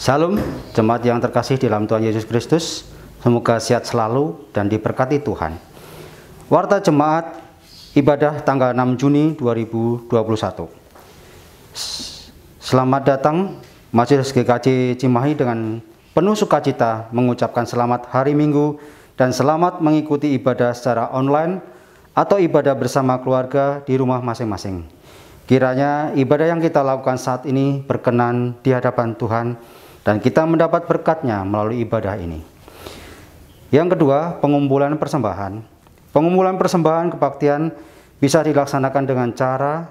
Salam, jemaat yang terkasih di dalam Tuhan Yesus Kristus. Semoga sehat selalu dan diberkati Tuhan. Warta Jemaat Ibadah tanggal 6 Juni 2021. Selamat datang Majelis GKJ Cimahi dengan penuh sukacita mengucapkan selamat hari Minggu dan selamat mengikuti ibadah secara online atau ibadah bersama keluarga di rumah masing-masing. Kiranya ibadah yang kita lakukan saat ini berkenan di hadapan Tuhan dan kita mendapat berkat-Nya melalui ibadah ini. Yang kedua, pengumpulan persembahan. Pengumpulan persembahan kebaktian bisa dilaksanakan dengan cara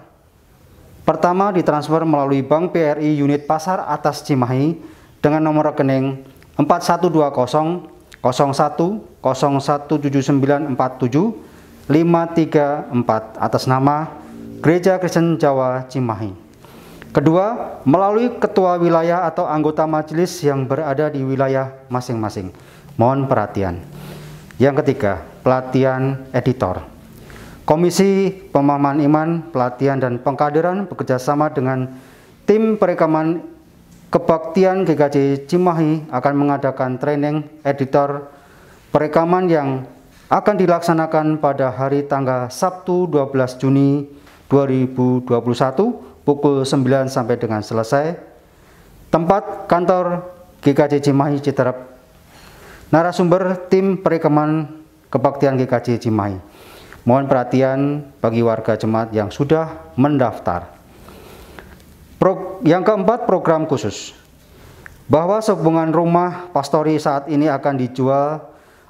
pertama, ditransfer melalui Bank BRI Unit Pasar Atas Cimahi dengan nomor rekening 4120 01 017947 534 atas nama Gereja Kristen Jawa Cimahi. Kedua, melalui ketua wilayah atau anggota majelis yang berada di wilayah masing-masing. Mohon perhatian. Yang ketiga, pelatihan editor. Komisi Pemahaman Iman, Pelatihan dan Pengkaderan bekerjasama dengan tim perekaman kebaktian GKJ Cimahi akan mengadakan training editor perekaman yang akan dilaksanakan pada hari tanggal Sabtu 12 Juni 2021 pukul 9 sampai dengan selesai. Tempat kantor GKJ Cimahi Citerep. Narasumber tim perekaman kebaktian GKJ Cimahi. Mohon perhatian bagi warga jemaat yang sudah mendaftar. Yang keempat, program khusus. Bahwa sehubungan rumah pastori saat ini akan dijual,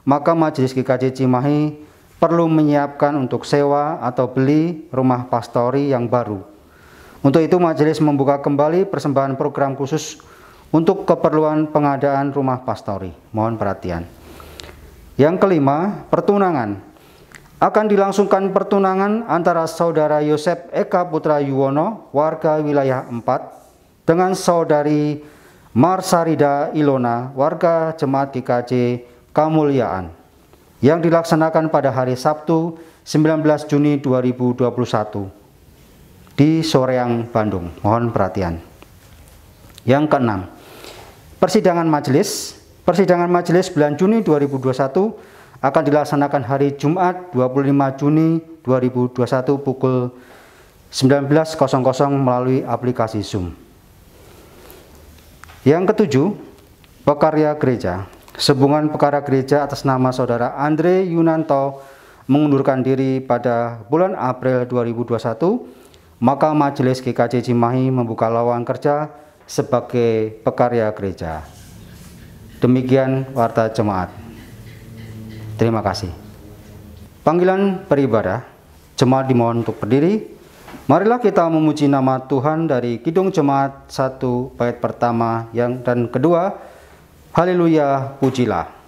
maka Majelis GKJ Cimahi perlu menyiapkan untuk sewa atau beli rumah pastori yang baru. Untuk itu majelis membuka kembali persembahan program khusus untuk keperluan pengadaan rumah pastori. Mohon perhatian. Yang kelima, pertunangan. Akan dilangsungkan pertunangan antara Saudara Yosef Eka Putra Yuwono, warga wilayah 4, dengan Saudari Marsarida Ilona, warga Jemaat GKJ Kamuliaan, yang dilaksanakan pada hari Sabtu 19 Juni 2021 di Soreang, Bandung. Mohon perhatian. Yang keenam, persidangan majelis. Persidangan majelis bulan Juni 2021 akan dilaksanakan hari Jumat 25 Juni 2021 pukul 19.00 melalui aplikasi Zoom. Yang ketujuh, pekarya gereja. Sehubungan perkara gereja atas nama Saudara Andre Yunanto mengundurkan diri pada bulan April 2021, maka Majelis GKJ Cimahi membuka lowongan kerja sebagai pekarya gereja. Demikian warta jemaat. Terima kasih. Panggilan beribadah. Jemaat dimohon untuk berdiri. Marilah kita memuji nama Tuhan dari Kidung Jemaat 1 bait pertama dan kedua. Haleluya, pujilah.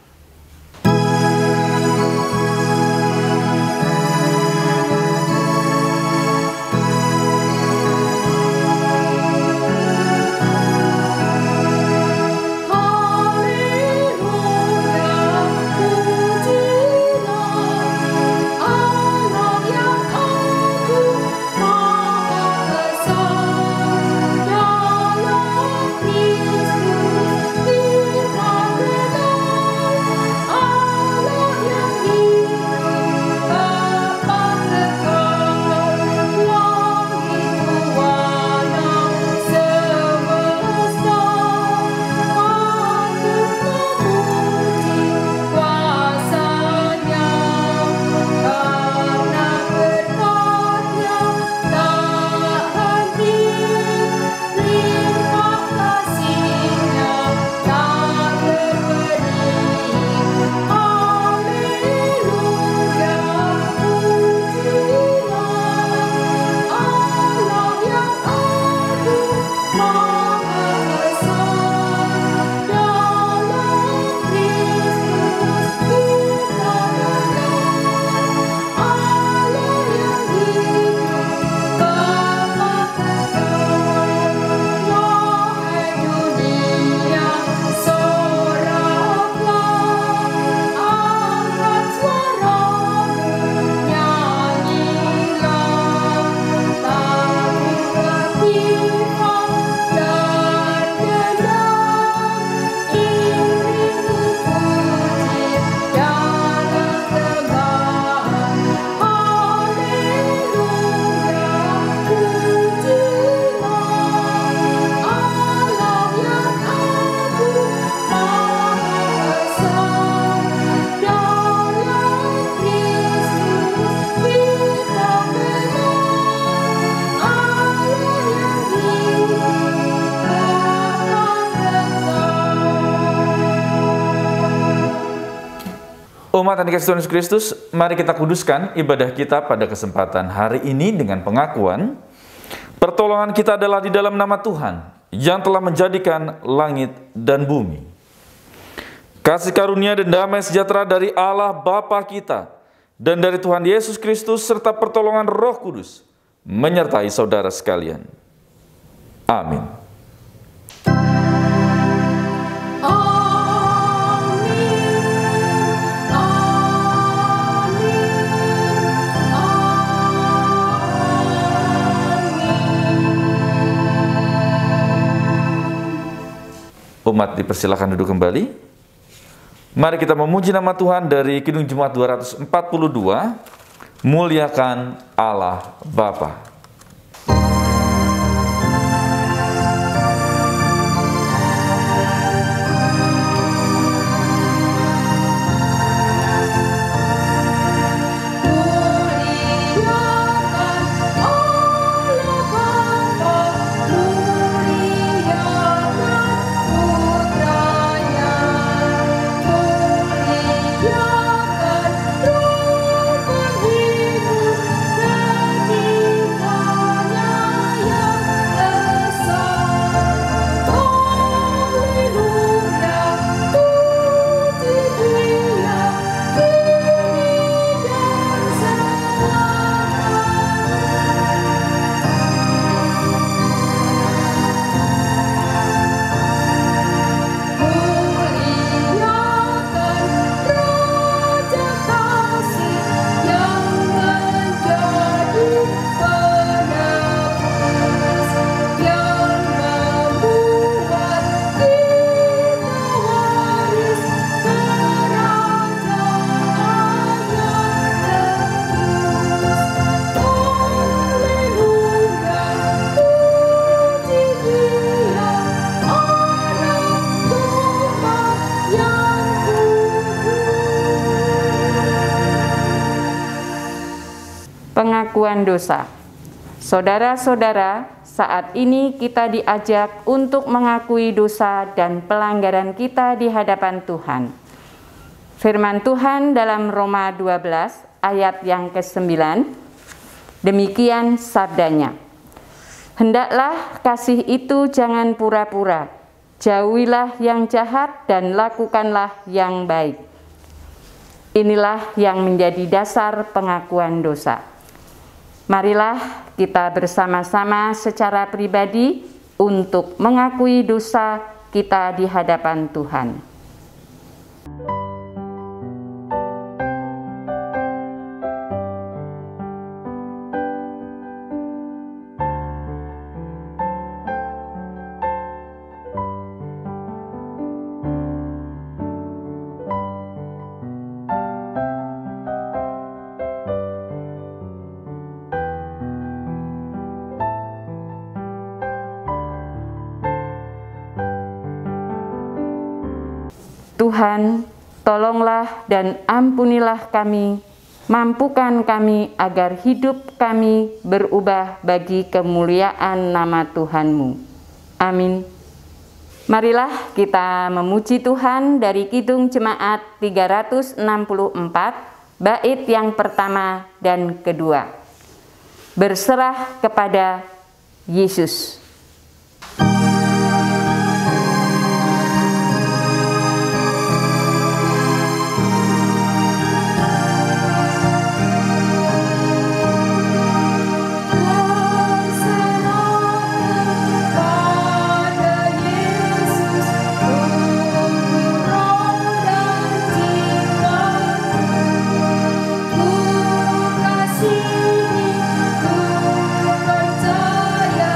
Umat yang dikasihi Tuhan Yesus Kristus, mari kita kuduskan ibadah kita pada kesempatan hari ini dengan pengakuan, pertolongan kita adalah di dalam nama Tuhan yang telah menjadikan langit dan bumi. Kasih karunia dan damai sejahtera dari Allah Bapa kita dan dari Tuhan Yesus Kristus serta pertolongan Roh Kudus menyertai saudara sekalian. Amin. Umat dipersilakan duduk kembali. Mari kita memuji nama Tuhan dari Kidung Jemaat 242, Muliakan Allah Bapa. Pengakuan dosa. Saudara-saudara, saat ini kita diajak untuk mengakui dosa dan pelanggaran kita di hadapan Tuhan. Firman Tuhan dalam Roma 12 ayat yang ke-9, demikian sabdanya, hendaklah kasih itu jangan pura-pura, jauhilah yang jahat dan lakukanlah yang baik. Inilah yang menjadi dasar pengakuan dosa. Marilah kita bersama-sama secara pribadi untuk mengakui dosa kita di hadapan Tuhan. Tuhan, tolonglah dan ampunilah kami, mampukan kami agar hidup kami berubah bagi kemuliaan nama Tuhan-Mu. Amin. Marilah kita memuji Tuhan dari Kidung Jemaat 364, bait yang pertama dan kedua. Berserah kepada Yesus. Ku percaya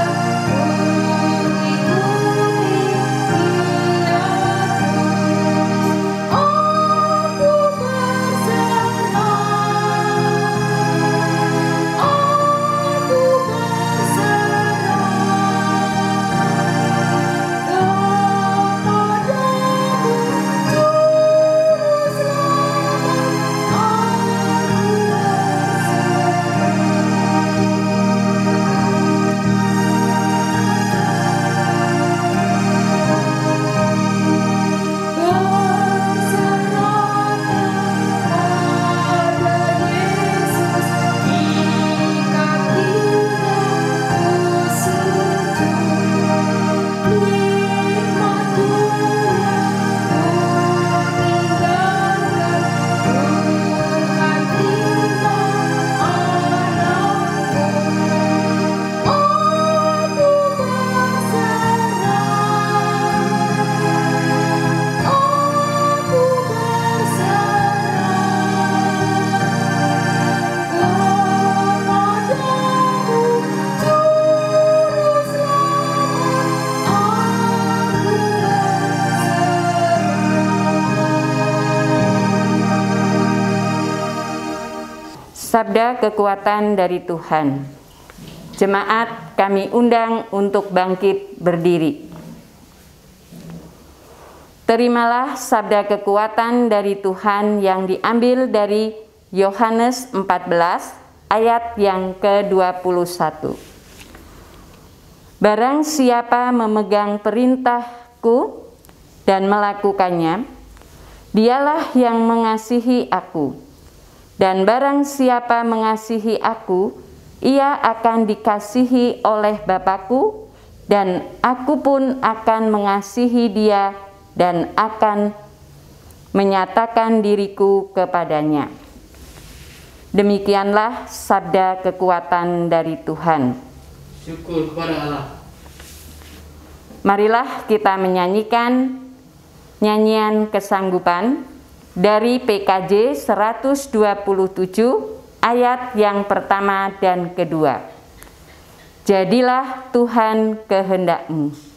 sabda kekuatan dari Tuhan. Jemaat kami undang untuk bangkit berdiri. Terimalah sabda kekuatan dari Tuhan yang diambil dari Yohanes 14 ayat yang ke-21. Barang siapa memegang perintahku dan melakukannya, dialah yang mengasihi aku. Dan barang siapa mengasihi aku, ia akan dikasihi oleh Bapa-Ku, dan aku pun akan mengasihi dia dan akan menyatakan diriku kepadanya. Demikianlah sabda kekuatan dari Tuhan. Syukur kepada Allah. Marilah kita menyanyikan nyanyian kesanggupan dari PKJ 127 ayat yang pertama dan kedua. Jadilah Tuhan kehendak-Mu.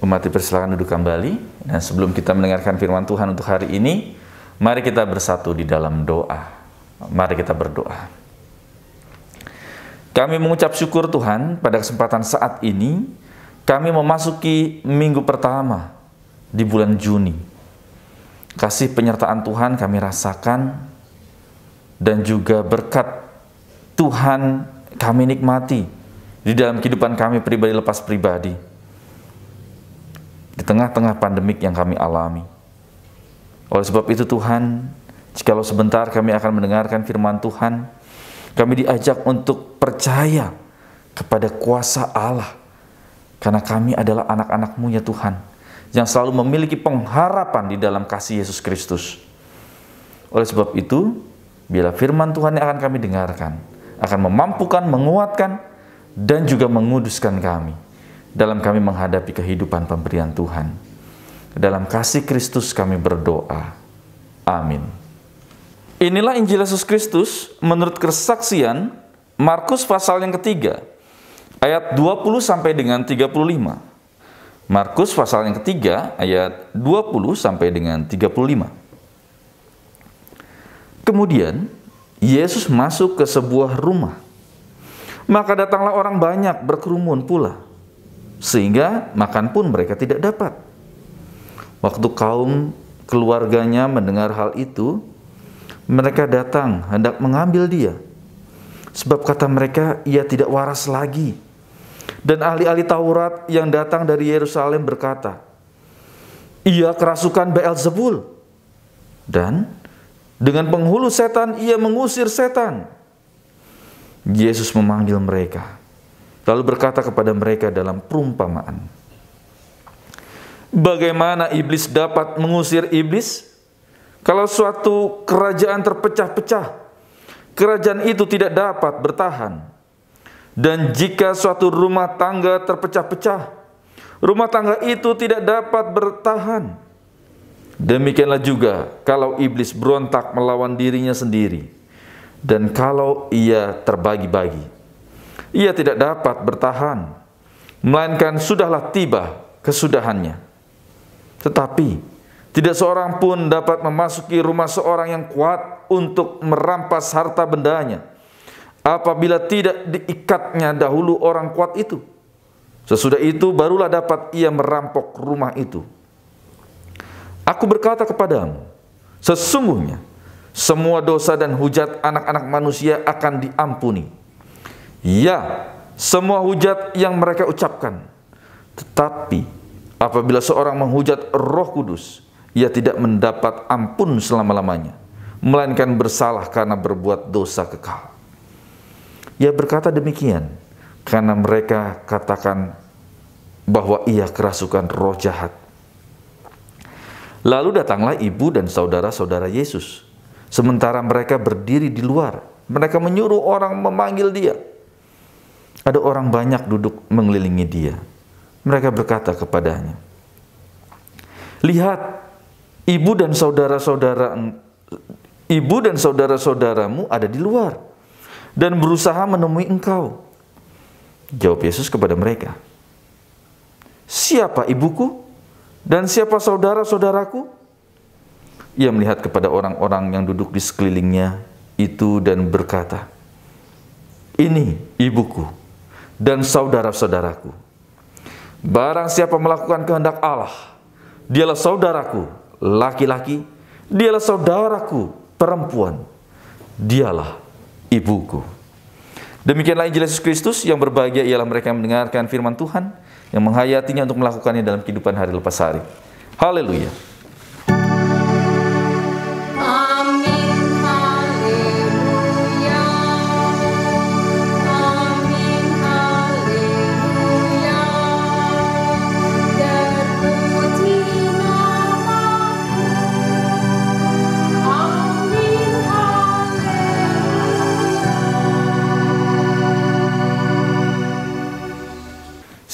Umat dipersilakan duduk kembali, dan sebelum kita mendengarkan firman Tuhan untuk hari ini, mari kita bersatu di dalam doa. Mari kita berdoa. Kami mengucap syukur Tuhan pada kesempatan saat ini, kami memasuki minggu pertama di bulan Juni. Kasih penyertaan Tuhan kami rasakan, dan juga berkat Tuhan kami nikmati di dalam kehidupan kami pribadi lepas pribadi. Di tengah-tengah pandemik yang kami alami. Oleh sebab itu Tuhan, jikalau sebentar kami akan mendengarkan firman Tuhan, kami diajak untuk percaya kepada kuasa Allah. Karena kami adalah anak-anak-Mu ya Tuhan, yang selalu memiliki pengharapan di dalam kasih Yesus Kristus. Oleh sebab itu, bila firman Tuhan yang akan kami dengarkan, akan memampukan, menguatkan, dan juga menguduskan kami dalam kami menghadapi kehidupan pemberian Tuhan. Dalam kasih Kristus kami berdoa. Amin. Inilah Injil Yesus Kristus menurut kesaksian Markus pasal yang ketiga, ayat 20 sampai dengan 35. Markus pasal yang ketiga, ayat 20 sampai dengan 35. Kemudian Yesus masuk ke sebuah rumah. Maka datanglah orang banyak berkerumun pula, sehingga makan pun mereka tidak dapat. Waktu kaum keluarganya mendengar hal itu, mereka datang hendak mengambil dia. Sebab kata mereka, ia tidak waras lagi. Dan ahli-ahli Taurat yang datang dari Yerusalem berkata, ia kerasukan Beelzebul. Dan dengan penghulu setan ia mengusir setan. Yesus memanggil mereka, lalu berkata kepada mereka dalam perumpamaan, bagaimana iblis dapat mengusir iblis? Kalau suatu kerajaan terpecah-pecah, kerajaan itu tidak dapat bertahan. Dan jika suatu rumah tangga terpecah-pecah, rumah tangga itu tidak dapat bertahan. Demikianlah juga kalau iblis berontak melawan dirinya sendiri. Dan kalau ia terbagi-bagi, ia tidak dapat bertahan, melainkan sudahlah tiba kesudahannya. Tetapi tidak seorang pun dapat memasuki rumah seorang yang kuat untuk merampas harta bendanya apabila tidak diikatnya dahulu orang kuat itu. Sesudah itu barulah dapat ia merampok rumah itu. Aku berkata kepadamu, sesungguhnya semua dosa dan hujat anak-anak manusia akan diampuni. Ya, semua hujat yang mereka ucapkan. Tetapi apabila seorang menghujat Roh Kudus, ia tidak mendapat ampun selama-lamanya, melainkan bersalah karena berbuat dosa kekal. Ia berkata demikian karena mereka katakan bahwa ia kerasukan roh jahat. Lalu datanglah ibu dan saudara-saudara Yesus. Sementara mereka berdiri di luar, mereka menyuruh orang memanggil dia. Ada orang banyak duduk mengelilingi dia. Mereka berkata kepadanya, lihat, ibu dan saudara-saudaramu ada di luar dan berusaha menemui engkau. Jawab Yesus kepada mereka, siapa ibuku dan siapa saudara-saudaraku? Ia melihat kepada orang-orang yang duduk di sekelilingnya itu dan berkata, ini ibuku dan saudara-saudaraku. Barang siapa melakukan kehendak Allah, dialah saudaraku laki-laki, dialah saudaraku perempuan, dialah ibuku. Demikianlah Injil Yesus Kristus. Yang berbahagia ialah mereka yang mendengarkan firman Tuhan, yang menghayatinya untuk melakukannya dalam kehidupan hari lepas hari. Haleluya.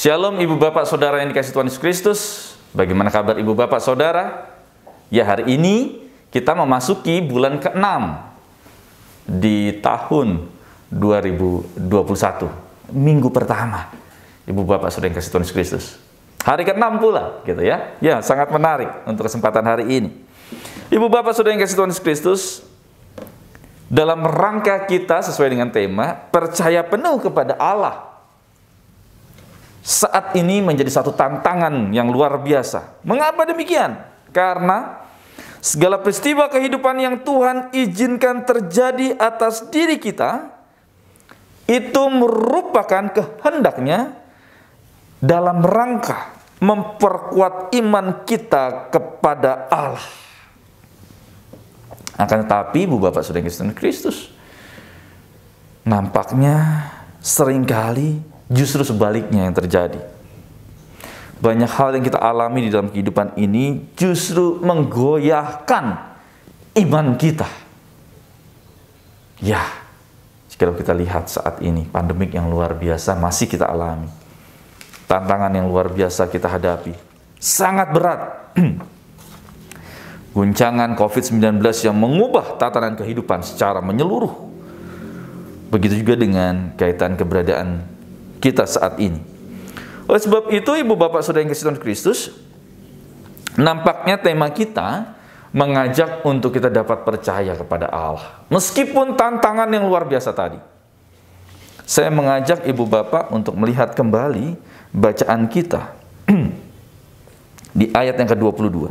Shalom ibu bapak saudara yang dikasihi Tuhan Yesus Kristus. Bagaimana kabar ibu bapak saudara? Ya, hari ini kita memasuki bulan ke-6 di tahun 2021. Minggu pertama ibu bapak saudara yang dikasihi Tuhan Yesus Kristus. Hari ke-6 pula gitu ya. Ya, sangat menarik untuk kesempatan hari ini. Ibu bapak saudara yang dikasihi Tuhan Yesus Kristus, dalam rangka kita sesuai dengan tema percaya penuh kepada Allah, saat ini menjadi satu tantangan yang luar biasa. Mengapa demikian? Karena segala peristiwa kehidupan yang Tuhan izinkan terjadi atas diri kita itu merupakan kehendaknya dalam rangka memperkuat iman kita kepada Allah. Akan tetapi ibu bapak saudara Kristen Kristus, nampaknya seringkali justru sebaliknya yang terjadi. Banyak hal yang kita alami di dalam kehidupan ini justru menggoyahkan iman kita. Ya, jika kita lihat saat ini, pandemik yang luar biasa masih kita alami. Tantangan yang luar biasa kita hadapi. Sangat berat. Guncangan COVID-19 yang mengubah tatanan kehidupan secara menyeluruh. Begitu juga dengan kaitan keberadaan kita saat ini. Oleh sebab itu, ibu bapak saudara yang dikasihi Tuhan Kristus, nampaknya tema kita mengajak untuk kita dapat percaya kepada Allah. Meskipun tantangan yang luar biasa tadi. Saya mengajak ibu bapak untuk melihat kembali bacaan kita di ayat yang ke-22.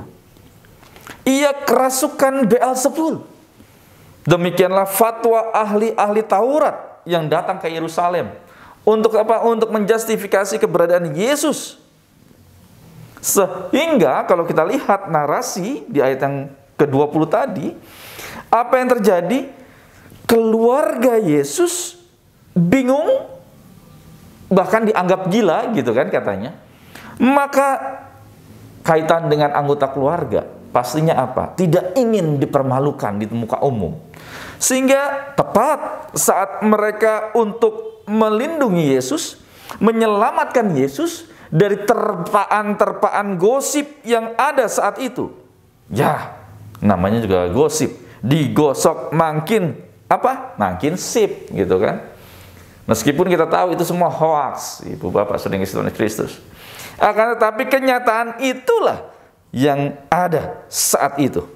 Ia kerasukan Beelzebul. Demikianlah fatwa ahli-ahli Taurat yang datang ke Yerusalem. Untuk apa? Untuk menjustifikasi keberadaan Yesus. Sehingga kalau kita lihat narasi di ayat yang ke-20 tadi, apa yang terjadi? Keluarga Yesus bingung, bahkan dianggap gila gitu kan katanya. Maka kaitan dengan anggota keluarga, pastinya apa? Tidak ingin dipermalukan di muka umum. Sehingga tepat saat mereka untuk melindungi Yesus, menyelamatkan Yesus dari terpaan-terpaan gosip yang ada saat itu. Ya, namanya juga gosip. Digosok makin apa? Makin sip gitu kan. Meskipun kita tahu itu semua hoax, ibu bapak saudara Kristus. Akan tetapi kenyataan itulah yang ada saat itu.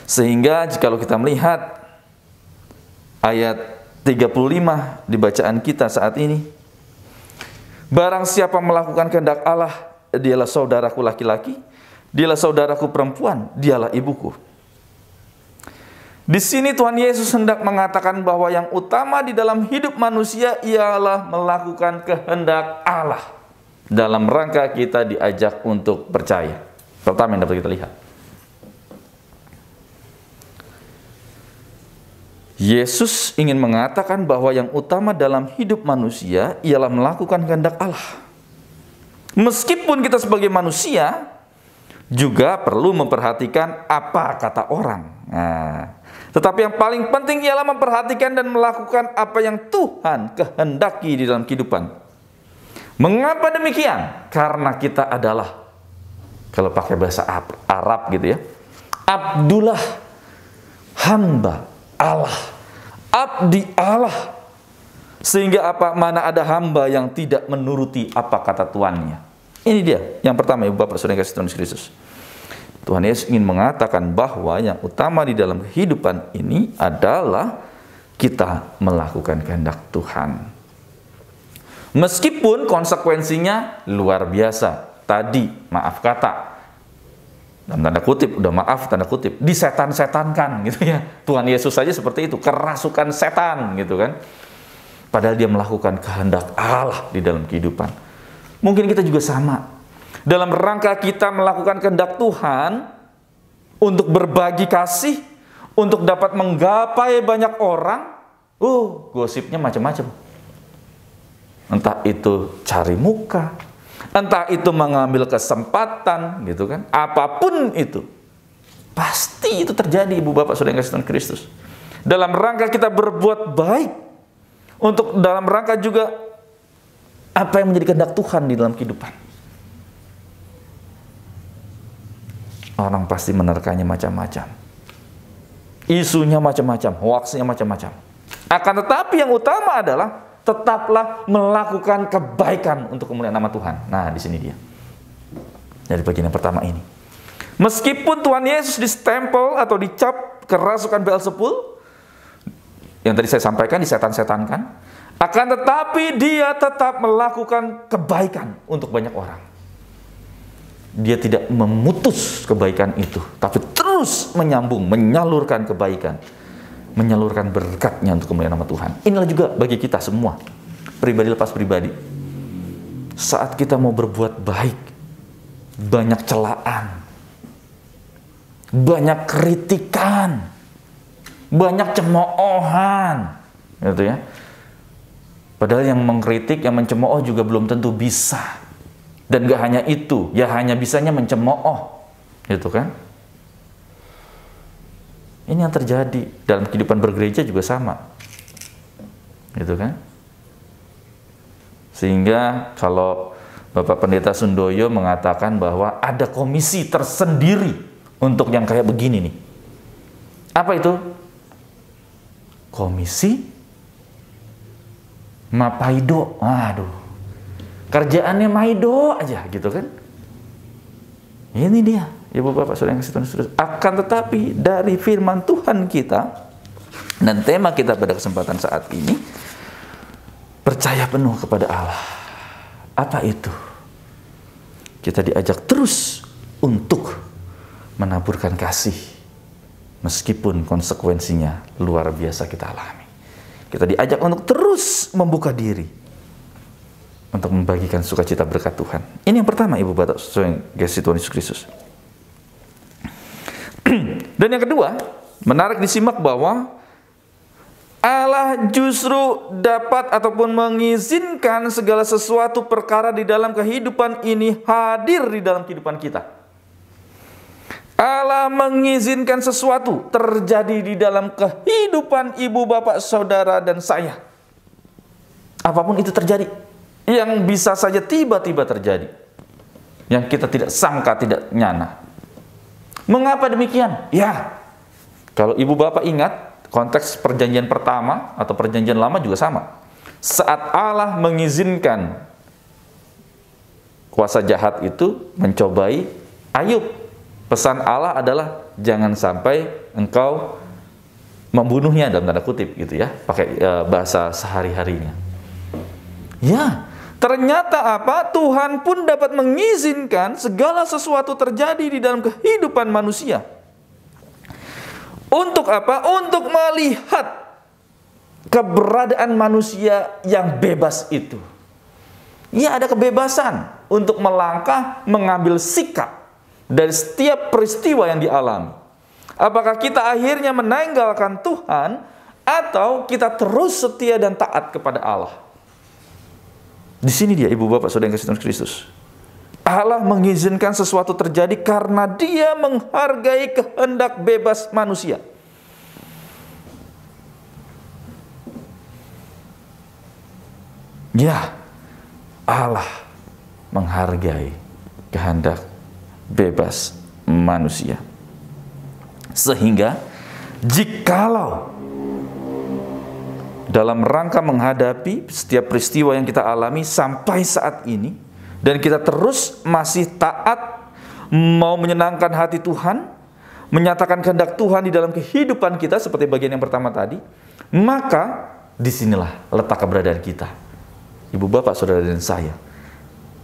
Sehingga jikalau kita melihat ayat 35 di bacaan kita saat ini, barang siapa melakukan kehendak Allah, dialah saudaraku laki-laki, dialah saudaraku perempuan, dialah ibuku. Di sini Tuhan Yesus hendak mengatakan bahwa yang utama di dalam hidup manusia ialah melakukan kehendak Allah. Dalam rangka kita diajak untuk percaya. Pertama yang dapat kita lihat, Yesus ingin mengatakan bahwa yang utama dalam hidup manusia ialah melakukan kehendak Allah. Meskipun kita sebagai manusia juga perlu memperhatikan apa kata orang. Tetapi yang paling penting ialah memperhatikan dan melakukan apa yang Tuhan kehendaki di dalam kehidupan. Mengapa demikian? Karena kita adalah, kalau pakai bahasa Arab gitu ya, Abdullah, hamba Allah, abdi Allah. Sehingga mana ada hamba yang tidak menuruti apa kata tuannya. Ini dia yang pertama, Ibu Bapak Saudara yang kasih Tuhan Yesus Kristus. Tuhan Yesus ingin mengatakan bahwa yang utama di dalam kehidupan ini adalah kita melakukan kehendak Tuhan. Meskipun konsekuensinya luar biasa. Tadi maaf kata, dalam tanda kutip, udah maaf tanda kutip, disetan-setankan gitu ya. Tuhan Yesus saja seperti itu, kerasukan setan gitu kan. Padahal dia melakukan kehendak Allah di dalam kehidupan. Mungkin kita juga sama. Dalam rangka kita melakukan kehendak Tuhan untuk berbagi kasih, untuk dapat menggapai banyak orang, gosipnya macam-macam. Entah itu cari muka, entah itu mengambil kesempatan gitu kan, apapun itu pasti itu terjadi, Ibu Bapak Saudara yang kasih Tuhan Kristus. Dalam rangka kita berbuat baik, untuk dalam rangka juga apa yang menjadi kehendak Tuhan di dalam kehidupan. Orang pasti menerkanya macam-macam, isunya macam-macam, hoaxnya macam-macam. Akan tetapi yang utama adalah tetaplah melakukan kebaikan untuk kemuliaan nama Tuhan. Nah, di sini dia. Dari bagian yang pertama ini. Meskipun Tuhan Yesus distempel atau dicap kerasukan Beelzebul, yang tadi saya sampaikan, disetan-setankan, akan tetapi dia tetap melakukan kebaikan untuk banyak orang. Dia tidak memutus kebaikan itu, tapi terus menyambung, menyalurkan kebaikan, menyalurkan berkatnya untuk kemuliaan nama Tuhan. Inilah juga bagi kita semua, pribadi lepas pribadi. Saat kita mau berbuat baik, banyak celaan, banyak kritikan, banyak cemoohan, gitu ya. Padahal yang mengkritik, yang mencemooh juga belum tentu bisa. Dan gak hanya itu, ya hanya bisanya mencemooh, gitu kan. Ini yang terjadi dalam kehidupan bergereja juga sama, gitu kan. Sehingga kalau Bapak Pendeta Sundoyo mengatakan bahwa ada komisi tersendiri untuk yang kayak begini nih. Apa itu? Komisi Mapaido. Aduh, kerjaannya Maido aja gitu kan. Ini dia, Ibu Bapak Saudara yang kasih Tuhan Yesus. Akan tetapi dari firman Tuhan kita dan tema kita pada kesempatan saat ini, percaya penuh kepada Allah. Apa itu? Kita diajak terus untuk menaburkan kasih meskipun konsekuensinya luar biasa kita alami. Kita diajak untuk terus membuka diri untuk membagikan sukacita berkat Tuhan. Ini yang pertama, Ibu Bapak Saudara yang kasih Tuhan Yesus Kristus. Dan yang kedua, menarik disimak bahwa Allah justru dapat ataupun mengizinkan segala sesuatu perkara di dalam kehidupan ini hadir di dalam kehidupan kita. Allah mengizinkan sesuatu terjadi di dalam kehidupan Ibu Bapak Saudara dan saya. Apapun itu terjadi, yang bisa saja tiba-tiba terjadi, yang kita tidak sangka, tidak nyana. Mengapa demikian? Ya, kalau Ibu Bapak ingat, konteks perjanjian pertama atau perjanjian lama juga sama. Saat Allah mengizinkan kuasa jahat itu mencobai Ayub. Pesan Allah adalah jangan sampai engkau membunuhnya, dalam tanda kutip gitu ya, pakai bahasa sehari-harinya. Ya, ternyata apa? Tuhan pun dapat mengizinkan segala sesuatu terjadi di dalam kehidupan manusia. Untuk apa? Untuk melihat keberadaan manusia yang bebas itu. Ya, ada kebebasan untuk melangkah, mengambil sikap dari setiap peristiwa yang dialami. Apakah kita akhirnya meninggalkan Tuhan atau kita terus setia dan taat kepada Allah? Di sini dia, Ibu Bapak Saudara yang kasih Tuhan Kristus. Allah mengizinkan sesuatu terjadi karena Dia menghargai kehendak bebas manusia. Ya, Allah menghargai kehendak bebas manusia. Sehingga jikalau dalam rangka menghadapi setiap peristiwa yang kita alami sampai saat ini, dan kita terus masih taat, mau menyenangkan hati Tuhan, menyatakan kehendak Tuhan di dalam kehidupan kita seperti bagian yang pertama tadi, maka disinilah letak keberadaan kita. Ibu Bapak Saudara dan saya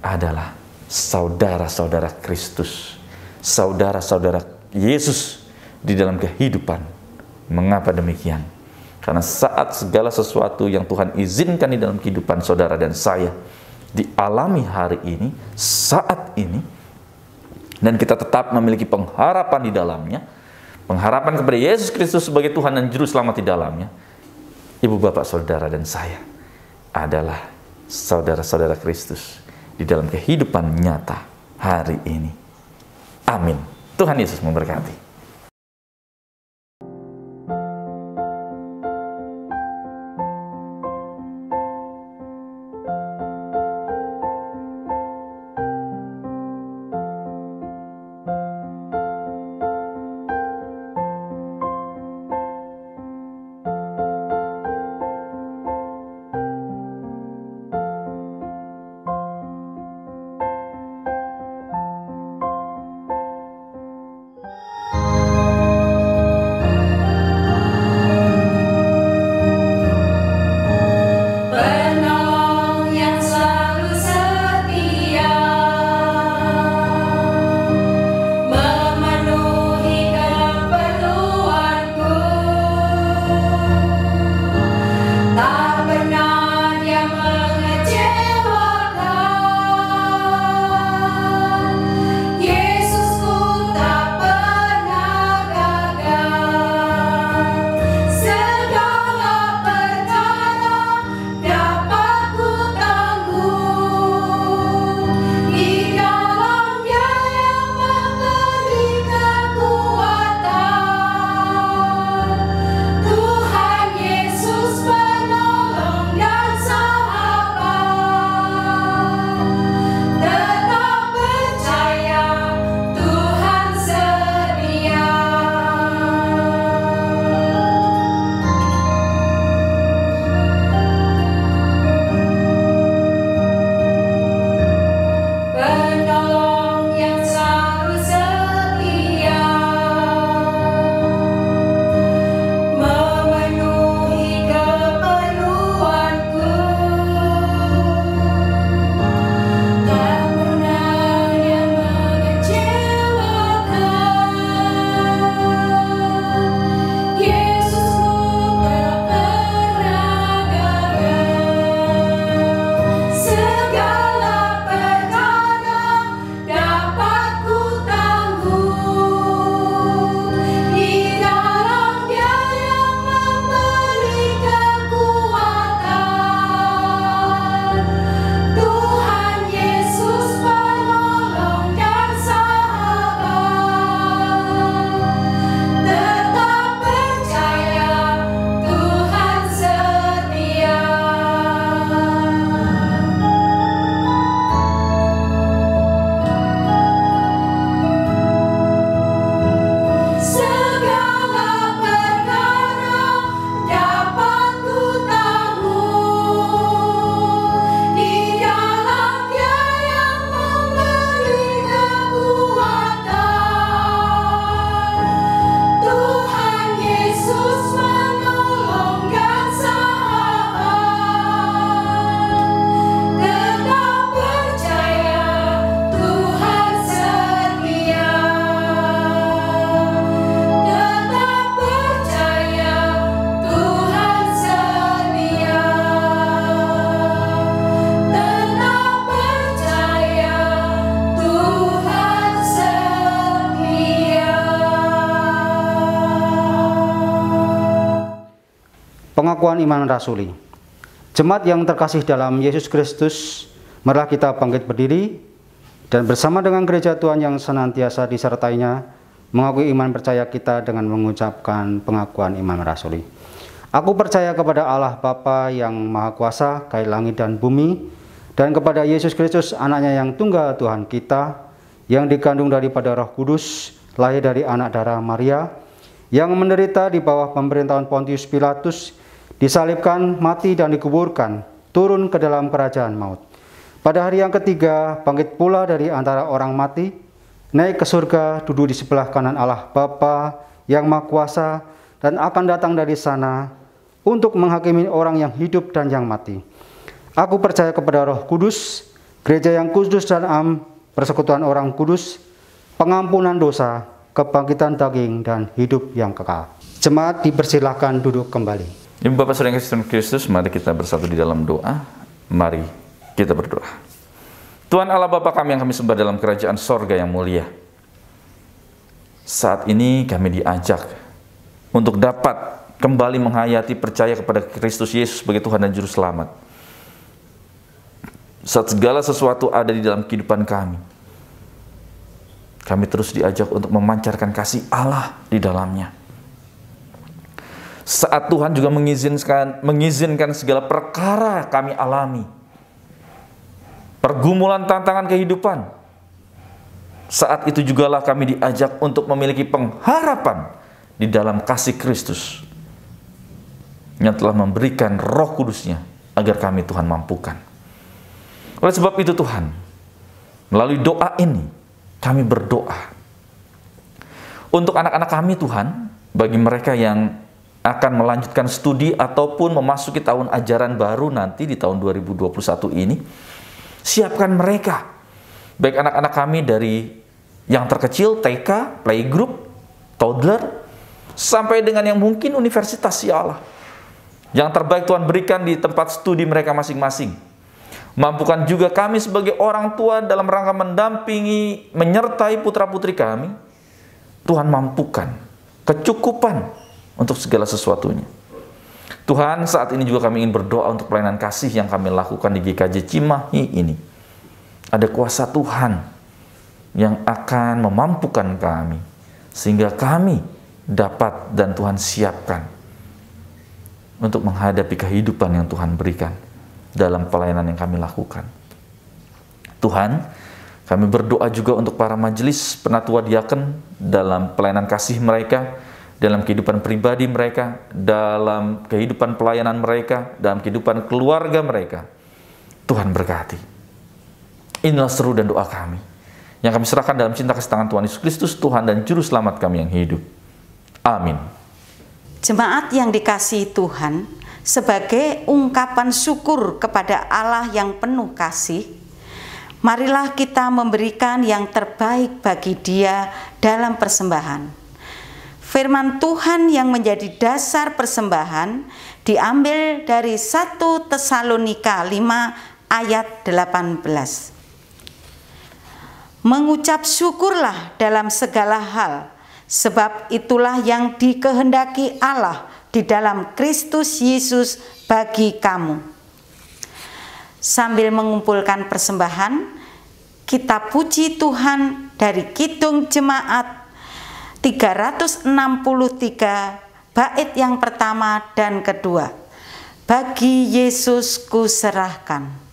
adalah saudara-saudara Kristus, saudara-saudara Yesus di dalam kehidupan. Mengapa demikian? Karena saat segala sesuatu yang Tuhan izinkan di dalam kehidupan saudara dan saya dialami hari ini, saat ini, dan kita tetap memiliki pengharapan di dalamnya, pengharapan kepada Yesus Kristus sebagai Tuhan dan Juru Selamat di dalamnya, Ibu Bapak Saudara dan saya adalah saudara-saudara Kristus di dalam kehidupan nyata hari ini. Amin. Tuhan Yesus memberkati. pengakuan iman rasuli. Jemaat yang terkasih dalam Yesus Kristus, marilah kita bangkit berdiri dan bersama dengan gereja Tuhan yang senantiasa disertainya mengakui iman percaya kita dengan mengucapkan pengakuan iman rasuli. Aku percaya kepada Allah Bapa yang Maha Kuasa, Kait langit dan bumi, dan kepada Yesus Kristus, anaknya yang tunggal Tuhan kita, yang dikandung daripada Roh Kudus, lahir dari anak darah Maria, yang menderita di bawah pemerintahan Pontius Pilatus, disalibkan, mati dan dikuburkan, turun ke dalam kerajaan maut. Pada hari yang ketiga, bangkit pula dari antara orang mati, naik ke surga, duduk di sebelah kanan Allah Bapa yang Maha Kuasa, dan akan datang dari sana untuk menghakimi orang yang hidup dan yang mati. Aku percaya kepada Roh Kudus, gereja yang kudus dan am, persekutuan orang kudus, pengampunan dosa, kebangkitan daging, dan hidup yang kekal. Jemaat dipersilahkan duduk kembali. Ibu Bapak Saudara Kristen Kristus, mari kita bersatu di dalam doa. Mari kita berdoa. Tuhan Allah Bapa kami yang kami sembah dalam kerajaan sorga yang mulia, saat ini kami diajak untuk dapat kembali menghayati percaya kepada Kristus Yesus sebagai Tuhan dan Juru Selamat. Saat segala sesuatu ada di dalam kehidupan kami terus diajak untuk memancarkan kasih Allah di dalamnya. Saat Tuhan juga mengizinkan segala perkara kami alami, pergumulan tantangan kehidupan, saat itu jugalah kami diajak untuk memiliki pengharapan di dalam kasih Kristus yang telah memberikan Roh Kudusnya agar kami Tuhan mampukan. Oleh sebab itu Tuhan, melalui doa ini kami berdoa untuk anak-anak kami Tuhan, bagi mereka yang akan melanjutkan studi ataupun memasuki tahun ajaran baru nanti di tahun 2021 ini. Siapkan mereka, baik anak-anak kami dari yang terkecil TK, playgroup, toddler, sampai dengan yang mungkin universitas, ya Allah. Yang terbaik Tuhan berikan di tempat studi mereka masing-masing. Mampukan juga kami sebagai orang tua dalam rangka mendampingi, menyertai putra-putri kami. Tuhan mampukan kecukupan untuk segala sesuatunya. Tuhan, saat ini juga kami ingin berdoa untuk pelayanan kasih yang kami lakukan di GKJ Cimahi ini. Ada kuasa Tuhan yang akan memampukan kami, sehingga kami dapat dan Tuhan siapkan untuk menghadapi kehidupan yang Tuhan berikan dalam pelayanan yang kami lakukan. Tuhan, kami berdoa juga untuk para majelis penatua diaken dalam pelayanan kasih mereka, dalam kehidupan pribadi mereka, dalam kehidupan pelayanan mereka, dalam kehidupan keluarga mereka. Tuhan berkati. Inilah seru dan doa kami yang kami serahkan dalam cinta kasih tangan Tuhan Yesus Kristus, Tuhan dan Juru Selamat kami yang hidup. Amin. Jemaat yang dikasihi Tuhan, sebagai ungkapan syukur kepada Allah yang penuh kasih, marilah kita memberikan yang terbaik bagi Dia dalam persembahan. Firman Tuhan yang menjadi dasar persembahan diambil dari 1 Tesalonika 5 ayat 18. Mengucap syukurlah dalam segala hal, sebab itulah yang dikehendaki Allah di dalam Kristus Yesus bagi kamu. Sambil mengumpulkan persembahan, kita puji Tuhan dari Kidung Jemaat 363 bait yang pertama dan kedua. Bagi Yesus kuserahkan.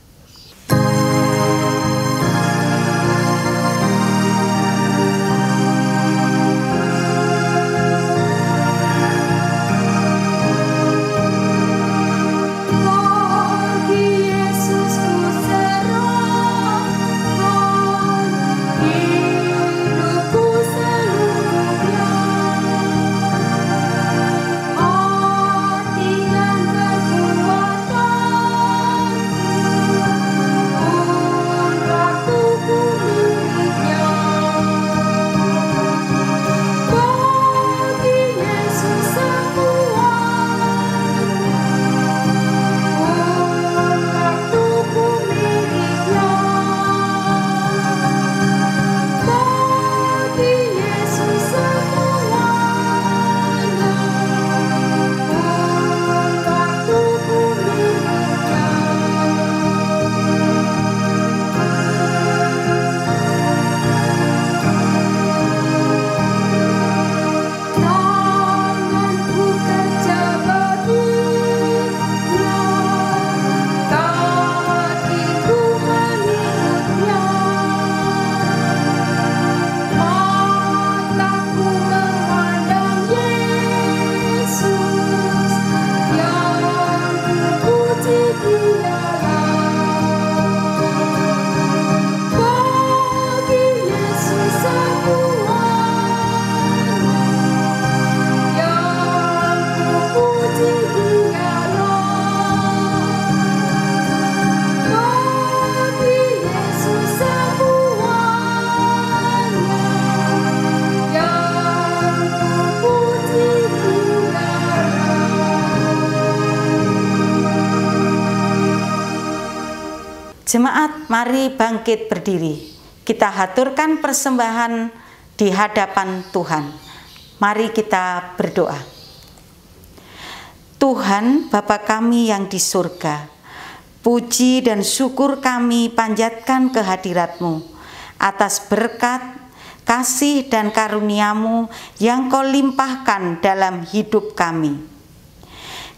Jemaat, mari bangkit berdiri. Kita haturkan persembahan di hadapan Tuhan. Mari kita berdoa. Tuhan, Bapa kami yang di surga, puji dan syukur kami panjatkan kehadirat-Mu atas berkat, kasih dan karunia-Mu yang Kau limpahkan dalam hidup kami.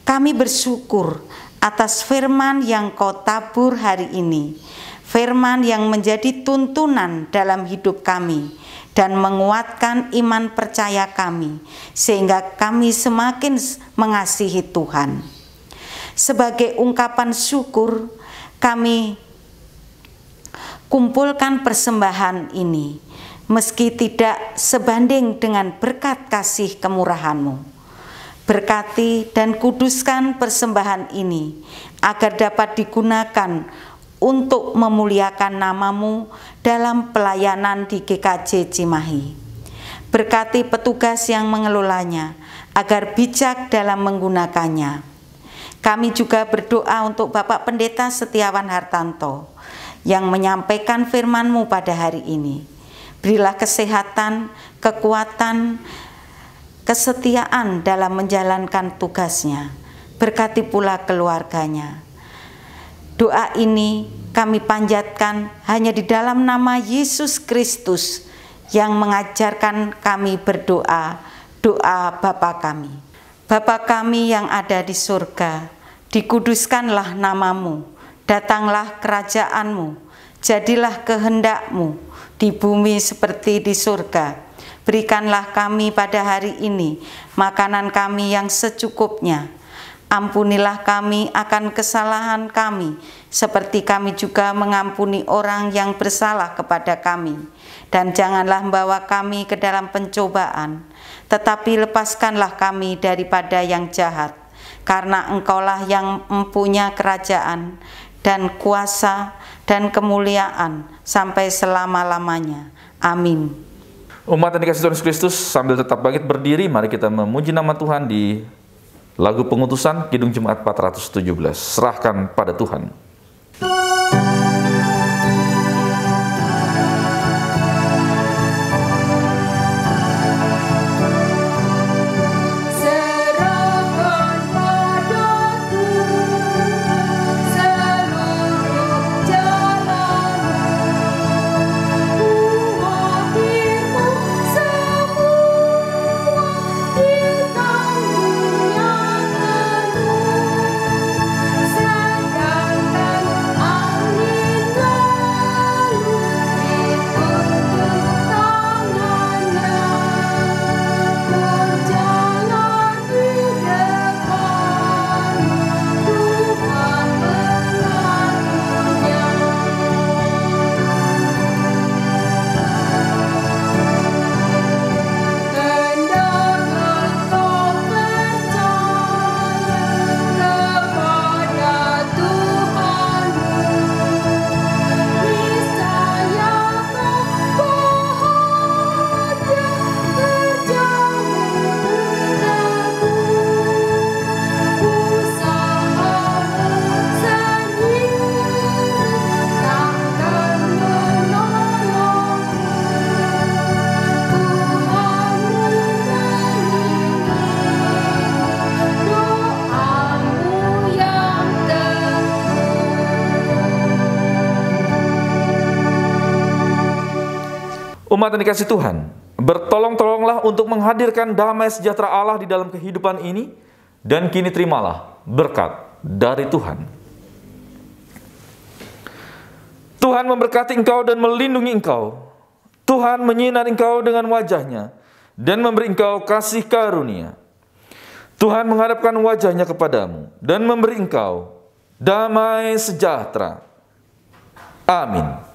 Kami bersyukur atas firman yang Kau tabur hari ini, firman yang menjadi tuntunan dalam hidup kami dan menguatkan iman percaya kami, sehingga kami semakin mengasihi Tuhan. Sebagai ungkapan syukur, kami kumpulkan persembahan ini, meski tidak sebanding dengan berkat kasih kemurahan-Mu. Berkati dan kuduskan persembahan ini agar dapat digunakan untuk memuliakan nama-Mu dalam pelayanan di GKJ Cimahi. Berkati petugas yang mengelolanya agar bijak dalam menggunakannya. Kami juga berdoa untuk Bapak Pendeta Setiawan Hartanto yang menyampaikan firman-Mu pada hari ini. Berilah kesehatan, kekuatan, kesetiaan dalam menjalankan tugasnya. Berkati pula keluarganya. Doa ini kami panjatkan hanya di dalam nama Yesus Kristus yang mengajarkan kami berdoa, doa Bapa kami. Bapa kami yang ada di surga, dikuduskanlah nama-Mu, datanglah kerajaan-Mu, jadilah kehendak-Mu di bumi seperti di surga. Berikanlah kami pada hari ini makanan kami yang secukupnya. Ampunilah kami akan kesalahan kami, seperti kami juga mengampuni orang yang bersalah kepada kami. Dan janganlah membawa kami ke dalam pencobaan, tetapi lepaskanlah kami daripada yang jahat. Karena Engkaulah yang mempunyai kerajaan dan kuasa dan kemuliaan sampai selama-lamanya. Amin. Umat yang dikasihi Tuhan Yesus Kristus, sambil tetap bangkit berdiri, mari kita memuji nama Tuhan di lagu pengutusan Kidung Jemaat 417. Serahkan pada Tuhan. Umat yang dikasihi Tuhan, bertolong-tolonglah untuk menghadirkan damai sejahtera Allah di dalam kehidupan ini, dan kini terimalah berkat dari Tuhan. Tuhan memberkati engkau dan melindungi engkau. Tuhan menyinari engkau dengan wajah-Nya dan memberi engkau kasih karunia. Tuhan menghadapkan wajah-Nya kepadamu dan memberi engkau damai sejahtera. Amin.